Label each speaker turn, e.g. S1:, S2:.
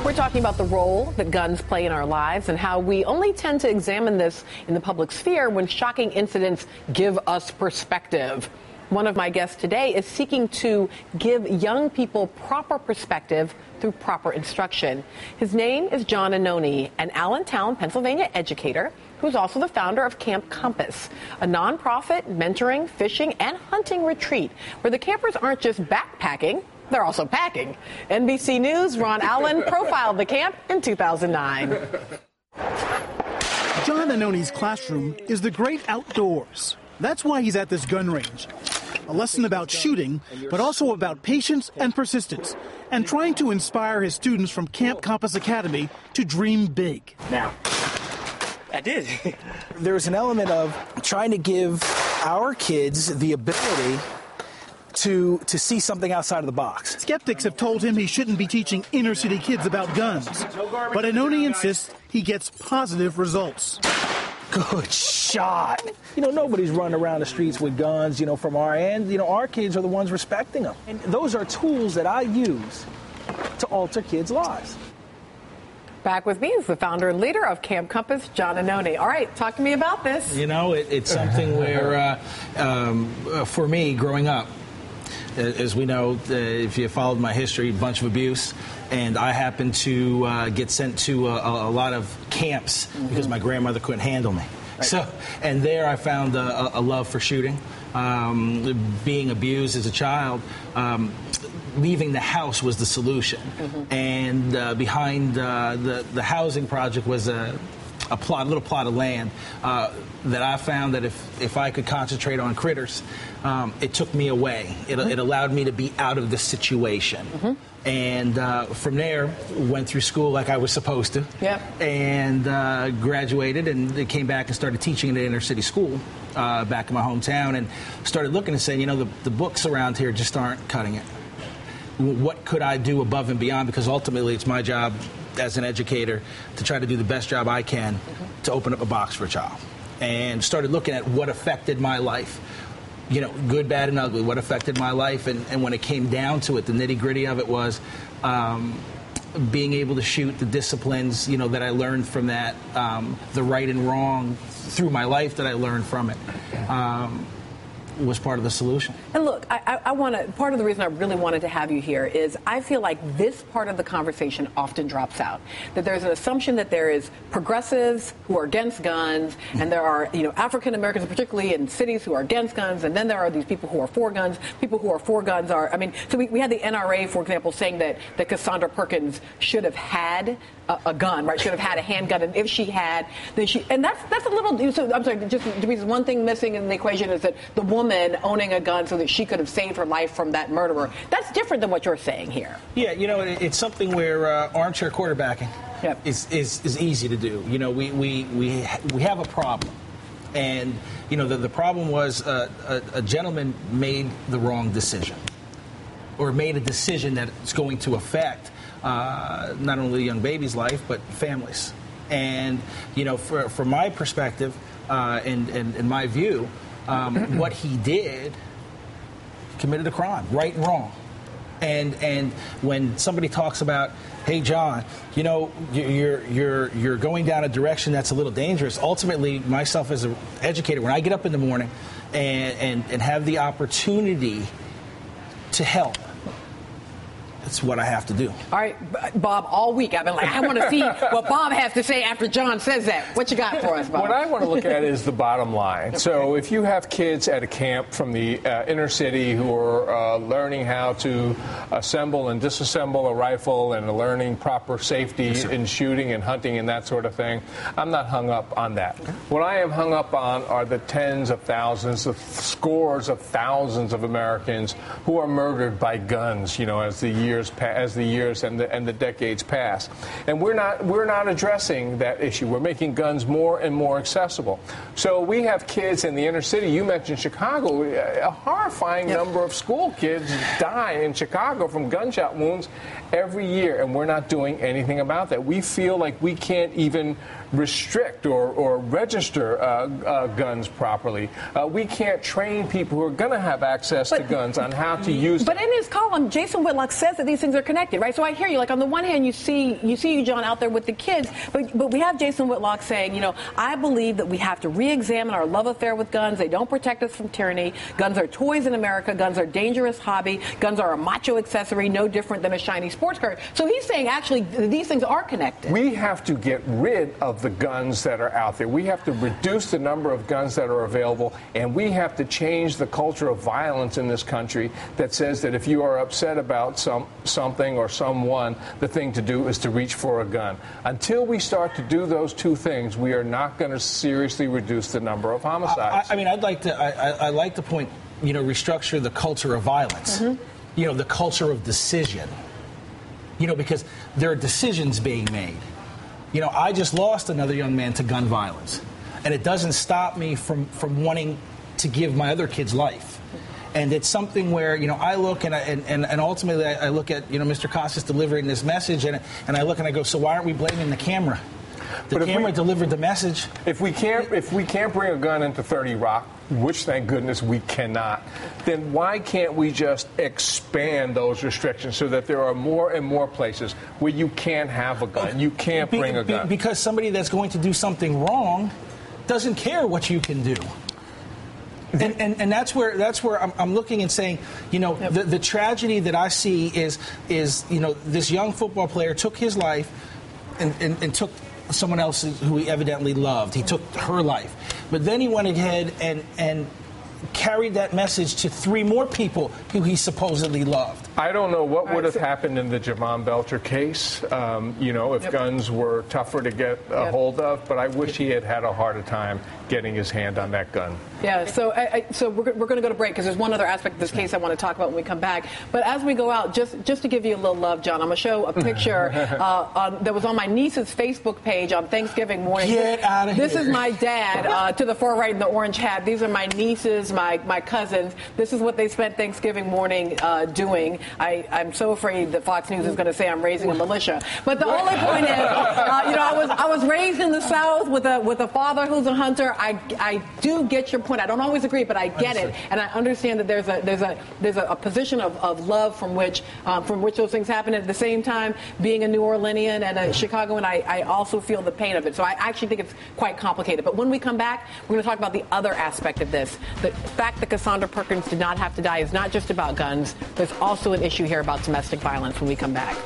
S1: We're talking about the role that guns play in our lives and how we only tend to examine this in the public sphere when shocking incidents give us perspective. One of my guests today is seeking to give young people proper perspective through proper instruction. His name is John Annoni, an Allentown, Pennsylvania educator who's also the founder of Camp Compass, a nonprofit mentoring, fishing, and hunting retreat where the campers aren't just backpacking, they're also packing. NBC News' Ron Allen profiled the camp in 2009.
S2: John Annoni's classroom is the great outdoors. That's why he's at this gun range. A lesson about shooting, but also about patience and persistence, and trying to inspire his students from Camp Compass Academy to dream big.
S3: Now, I did.
S4: There's an element of trying to give our kids the ability to see something outside of the box.
S2: Skeptics have told him he shouldn't be teaching inner city kids about guns, but Annoni insists he gets positive results.
S4: Good shot. Nobody's running around the streets with guns, from our end. Our kids are the ones respecting them. And those are tools that I use to alter kids' lives.
S1: Back with me is the founder and leader of Camp Compass, John Annoni. All right, talk to me about this.
S4: It's something where, for me, growing up, as we know, if you followed my history, a bunch of abuse. And I happened to get sent to a lot of camps because my grandmother couldn't handle me. Right. And there I found a love for shooting. Being abused as a child, leaving the house was the solution. And behind the housing project was a little plot of land that I found that if I could concentrate on critters, it took me away. It allowed me to be out of the situation. And from there, went through school like I was supposed to. Yep. And graduated and came back and started teaching in an inner city school back in my hometown, and started looking and saying, the books around here just aren't cutting it. What could I do above and beyond? Because ultimately it's my job as an educator to try to do the best job I can to open up a box for a child. And started looking at what affected my life. Good, bad, and ugly, what affected my life. And when it came down to it, the nitty-gritty of it was being able to shoot, the disciplines, that I learned from that, the right and wrong through my life that I learned from it. Was part of the solution.
S1: And look, I want to, part of the reason I really wanted to have you here is I feel like this part of the conversation often drops out. That there's an assumption that there is progressives who are against guns, and there are, African Americans, particularly in cities, who are against guns, and then there are these people who are for guns. People who are for guns are, so we had the NRA, for example, saying that Cassandra Perkins should have had a gun, right? Should have had a handgun, and if she had, then and that's a little, so I'm sorry, just one thing missing in the equation is that the woman owning a gun so that she could have saved her life from that murderer. That's different than what you're saying here. Yeah,
S4: it's something where armchair quarterbacking is easy to do. We have a problem. And, the problem was a gentleman made the wrong decision, or made a decision that's going to affect not only the young baby's life, but families. And, from my perspective and my view, what he did, committed a crime, right and wrong. And when somebody talks about, hey, John, you're going down a direction that's a little dangerous. Ultimately, myself as an educator, when I get up in the morning and have the opportunity to help, that's what I have to do.
S1: All right, Bob, all week I've been like, I want to see what Bob has to say after John says that. What you got for us, Bob?
S5: What I want to look at is the bottom line. Okay. So if you have kids at a camp from the inner city who are learning how to assemble and disassemble a rifle and learning proper safety in shooting and hunting and that sort of thing, I'm not hung up on that. Okay. What I am hung up on are the tens of thousands, the scores of thousands of Americans who are murdered by guns, as the years and the decades pass. And we're not addressing that issue. We're making guns more and more accessible. So we have kids in the inner city. You mentioned Chicago. A horrifying number of school kids die in Chicago from gunshot wounds every year, and we're not doing anything about that. We feel like we can't even restrict or register guns properly. We can't train people who are going to have access to guns on how to use them.
S1: But in his column, Jason Whitlock says that these things are connected, right? So I hear you. Like, on the one hand, you see you, John, out there with the kids, but we have Jason Whitlock saying, I believe that we have to re-examine our love affair with guns. They don't protect us from tyranny. Guns are toys in America. Guns are dangerous hobby. Guns are a macho accessory, no different than a shiny sports car. So he's saying, actually, these things are connected.
S5: We have to get rid of the guns that are out there. We have to reduce the number of guns that are available, and we have to change the culture of violence in this country that says that if you are upset about something or someone, the thing to do is to reach for a gun. Until we start to do those two things, we are not going to seriously reduce the number of homicides.
S4: I mean, I'd like to point, restructure the culture of violence. Mm-hmm. The culture of decision. Because there are decisions being made. I just lost another young man to gun violence, and it doesn't stop me from wanting to give my other kids life. And it's something where, I look and ultimately I look at, Mr. Costas delivering this message, and I look and I go, so why aren't we blaming the camera? The camera delivered the message.
S5: If we can't bring a gun into 30 Rock, which thank goodness we cannot, then why can't we just expand those restrictions so that there are more and more places where you can't have a gun, you can't bring a gun?
S4: Because somebody that's going to do something wrong doesn't care what you can do. And that's where I'm looking and saying, the tragedy that I see is this young football player took his life and took someone else's who he evidently loved. He took her life. But then he went ahead and carried that message to 3 more people who he supposedly loved.
S5: I don't know what would have happened in the Javon Belcher case, if guns were tougher to get a hold of, but I wish he had a harder time getting his hand on that gun.
S1: Yeah, so we're going to go to break because there's one other aspect of this case I want to talk about when we come back. But as we go out, just to give you a little love, John, I'm going to show a picture that was on my niece's Facebook page on Thanksgiving morning.
S4: Get out of here.
S1: This is my dad to the far right in the orange hat. These are my nieces, my cousins. This is what they spent Thanksgiving morning doing. I'm so afraid that Fox News is going to say I'm raising a militia. But the only point is, I was raised in the South with a father who's a hunter. I do get your point. I don't always agree, but I get it, and I understand that there's a position of love from which those things happen. At the same time, being a New Orleanian and a Chicagoan, I also feel the pain of it. So I actually think it's quite complicated. But when we come back, we're going to talk about the other aspect of this. The fact that Cassandra Perkins did not have to die is not just about guns. There's also an issue here about domestic violence when we come back.